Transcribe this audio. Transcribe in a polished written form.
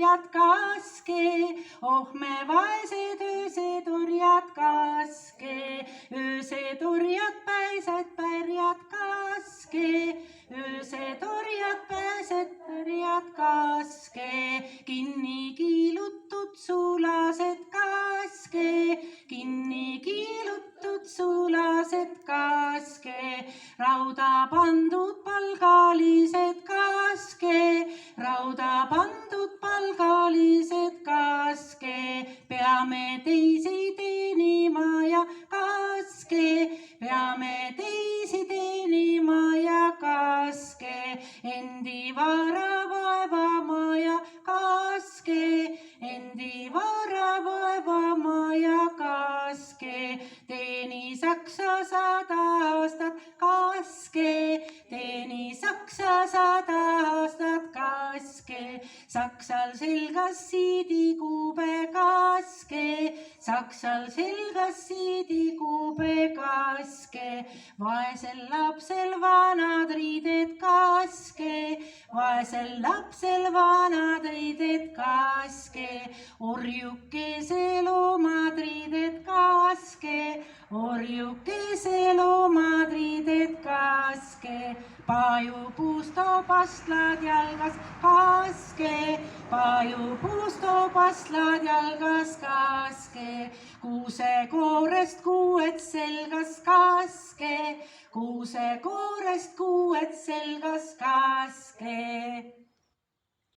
orjad kaske, oh me vaesed öösed orjad kaske, öösed orjad päised pärjad kaske, öösed orjad pääsed pärjad kaske, kinni kiilutud sulased kaske, kinni kiilutud sulased kaske, rauda pandud palgalised kaske, rauda pandud palgalised kaske, peame teisi teenima ja kaske, peame teisi teenima ja kaske, endi vara vaevama ja kaske, endi vara vaevama ja kaske, teeni Saksa 100 aastat kaske, teeni Saksa 100 aastat kaske, Saksal selgas siidikuube kaske, Saksal selgas siidikuube kaske, vaesel lapsel vanad riided kaske, vaesel lapsel vanad riided kaske, orjukesel omad riided kaske, orjukesel omad riided kaske, pajupuust toob astlad jalgas kaske, pajupuust toob astlad jalgas kaske, kuusekoorest kuued selgas kaske, kuusekoorest kuued selgas kaske.